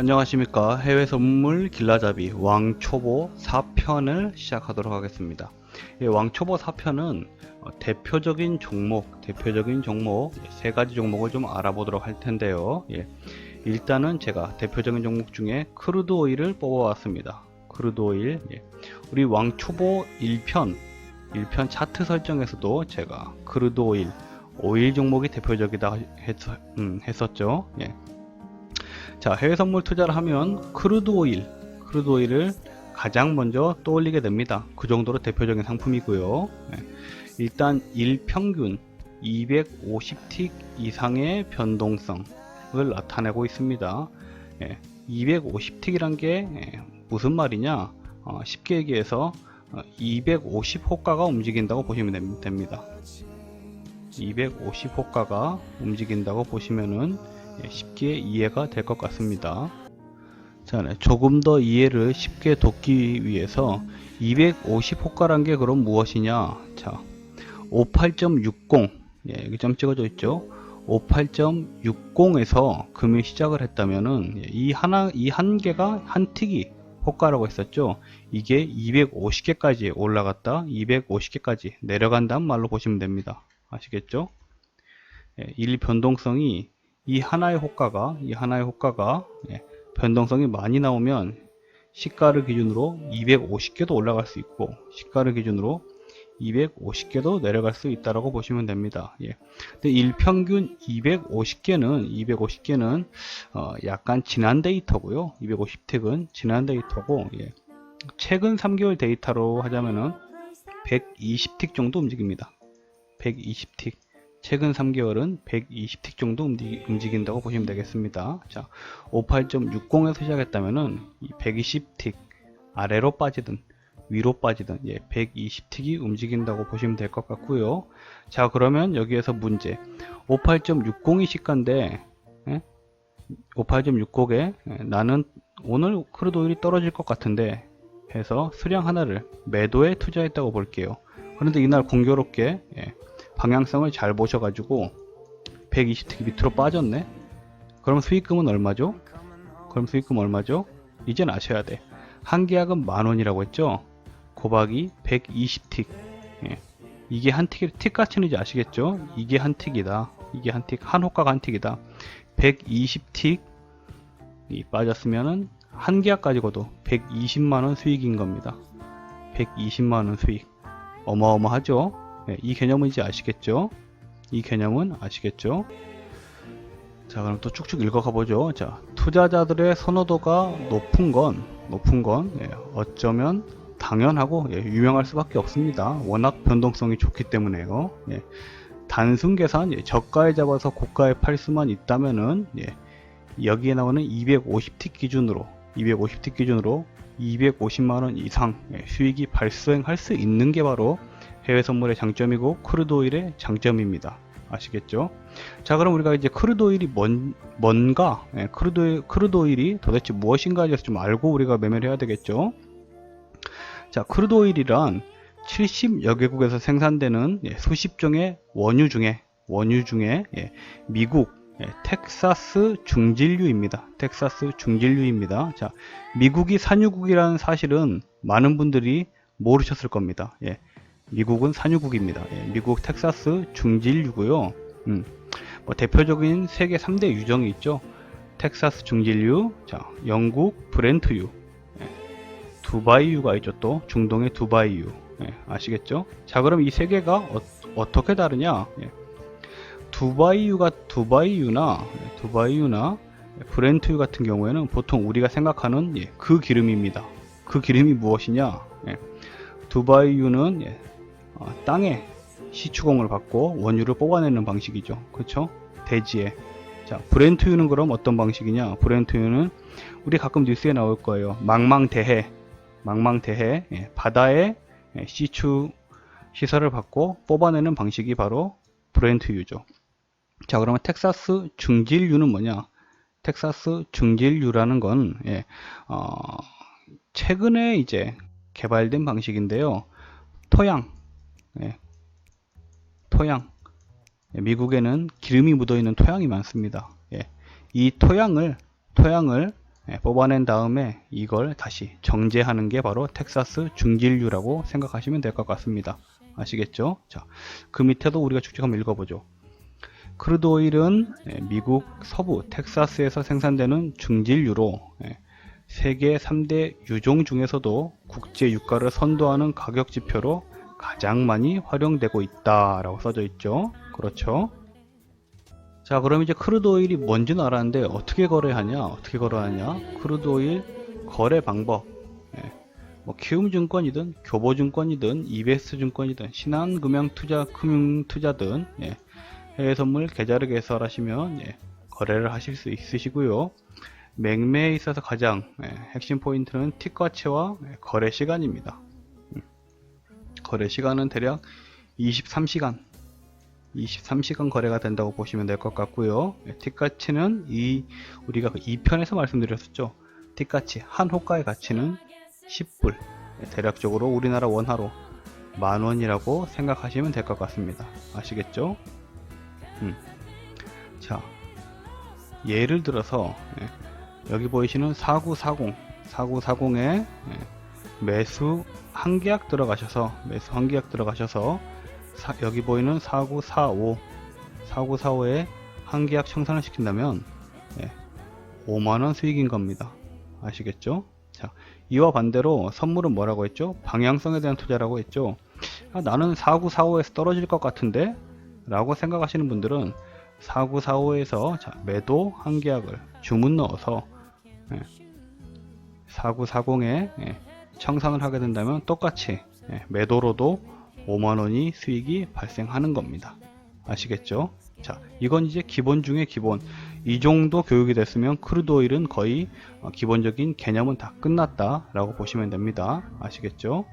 안녕하십니까. 해외 선물 길라잡이 왕초보 4편을 시작하도록 하겠습니다. 왕초보 4편은 대표적인 종목 세 가지 종목을 좀 알아보도록 할 텐데요. 일단은 제가 대표적인 종목 중에 크루드 오일을 뽑아왔습니다. 크루드 오일. 우리 왕초보 1편 차트 설정에서도 제가 크루드 오일 종목이 대표적이다 했었죠. 자, 해외 선물 투자를 하면 크루드 오일을 가장 먼저 떠올리게 됩니다. 그 정도로 대표적인 상품이고요. 일단 일평균 250틱 이상의 변동성을 나타내고 있습니다. 250틱이란 게 무슨 말이냐? 쉽게 얘기해서 250호가가 움직인다고 보시면 됩니다. 250호가가 움직인다고 보시면은 쉽게 이해가 될 것 같습니다. 자, 조금 더 이해를 쉽게 돕기 위해서 250호가란 게 그럼 무엇이냐? 자, 58.60 여기 점 찍어져 있죠. 58.60에서 금일 시작을 했다면은 이 한 개가 한 틱이 호가라고 했었죠. 이게 250개까지 올라갔다 250개까지 내려간다는 말로 보시면 됩니다. 아시겠죠? 일 변동성이 이 하나의 호가가 변동성이 많이 나오면 시가를 기준으로 250개도 올라갈 수 있고 시가를 기준으로 250개도 내려갈 수 있다라고 보시면 됩니다. 근데 일평균 250개는 약간 지난 데이터고요. 250틱은 지난 데이터고 최근 3개월 데이터로 하자면은 120틱 정도 움직입니다. 120틱. 최근 3개월은 120틱 정도 움직인다고 보시면 되겠습니다. 자, 58.60에서 시작했다면은 120틱 아래로 빠지든 위로 빠지든 120틱이 움직인다고 보시면 될 것 같고요. 자, 그러면 여기에서 문제 58.60이 시가인데 58.60에 나는 오늘 크루드 오일이 떨어질 것 같은데 해서 수량 하나를 매도에 투자했다고 볼게요. 그런데 이날 공교롭게 방향성을 잘 보셔가지고 120틱 밑으로 빠졌네. 그럼 수익금은 얼마죠? 이젠 아셔야 돼. 한 계약은 10,000원이라고 했죠. 곱하기 120틱. 이게 한 틱이 틱 가치인지 아시겠죠? 이게 한 틱이다. 이게 한 틱, 한 호가가 한 틱이다. 120틱이 빠졌으면은 한 계약 가지고도 120만원 수익인 겁니다. 120만원 수익. 어마어마하죠? 이 개념은 이제 아시겠죠? 자, 그럼 또 쭉쭉 읽어가 보죠. 자, 투자자들의 선호도가 높은 건 어쩌면 당연하고 유명할 수밖에 없습니다. 워낙 변동성이 좋기 때문에요. 단순 계산, 저가에 잡아서 고가에 팔 수만 있다면은 여기에 나오는 250틱 기준으로 250만원 이상 수익이 발생할 수 있는 게 바로 해외 선물의 장점이고 크루드 오일의 장점입니다. 아시겠죠? 자, 그럼 우리가 이제 크루드 오일이 뭔가, 크루드 오일이 도대체 무엇인가에 대해서 좀 알고 우리가 매매를 해야 되겠죠? 자, 크루드 오일이란 70여 개국에서 생산되는 수십 종의 원유 중에 미국 텍사스 중진류입니다. 자, 미국이 산유국이라는 사실은 많은 분들이 모르셨을 겁니다. 미국은 산유국입니다. 미국 텍사스 중진류고요. 대표적인 세계 3대 유정이 있죠. 텍사스 중진류, 자, 영국 브렌트유, 두바이유가 있죠. 또 중동의 두바이유. 아시겠죠? 자, 그럼 이 세 개가 어떻게 다르냐? 두바이유나 브렌트유 같은 경우에는 보통 우리가 생각하는 그 기름입니다. 그 기름이 무엇이냐? 두바이유는 땅에 시추공을 받고 원유를 뽑아내는 방식이죠. 그렇죠? 대지에. 자, 브렌트유는 그럼 어떤 방식이냐? 브렌트유는 우리 가끔 뉴스에 나올 거예요. 망망대해 바다에 시추 시설을 받고 뽑아내는 방식이 바로 브렌트유죠. 자, 그러면 텍사스 중진류는 뭐냐? 텍사스 중진류라는 건 최근에 이제 개발된 방식인데요. 토양. 미국에는 기름이 묻어있는 토양이 많습니다. 이 토양을 뽑아낸 다음에 이걸 다시 정제하는 게 바로 텍사스 중진류라고 생각하시면 될 것 같습니다. 아시겠죠? 자, 그 밑에도 우리가 쭉쭉 한번 읽어보죠. 크루드 오일은 미국 서부 텍사스에서 생산되는 중진류로 세계 3대 유종 중에서도 국제 유가를 선도하는 가격 지표로 가장 많이 활용되고 있다 라고 써져 있죠. 그렇죠? 자, 그럼 이제 크루드 오일이 뭔지는 알았는데 어떻게 거래하냐? 크루드 오일 거래 방법. 뭐 키움증권이든 교보증권이든 이베스트증권이든 신한금융투자 금융투자든 해외 선물 계좌를 개설하시면 거래를 하실 수 있으시고요. 매매에 있어서 가장 핵심 포인트는 티커치와 거래 시간입니다. 거래 시간은 대략 23시간 거래가 된다고 보시면 될 것 같고요. 티커치는 우리가 2편에서 말씀드렸었죠. 티커치 한 호가의 가치는 10불, 대략적으로 우리나라 원화로 10,000원이라고 생각하시면 될 것 같습니다. 아시겠죠? 자, 예를 들어서 여기 보이시는 4940에 매수 한 계약 들어가셔서 여기 보이는 4945에 한 계약 청산을 시킨다면 5만원 수익인 겁니다. 아시겠죠? 자, 이와 반대로 선물은 뭐라고 했죠? 방향성에 대한 투자라고 했죠. 나는 4945에서 떨어질 것 같은데 라고 생각하시는 분들은 4945에서 매도 한 계약을 주문 넣어서 4940에 청산을 하게 된다면 똑같이 매도로도 5만원이 수익이 발생하는 겁니다. 아시겠죠? 자, 이건 이제 기본 중에 기본. 이 정도 교육이 됐으면 크루드 오일은 거의 기본적인 개념은 다 끝났다 라고 보시면 됩니다. 아시겠죠?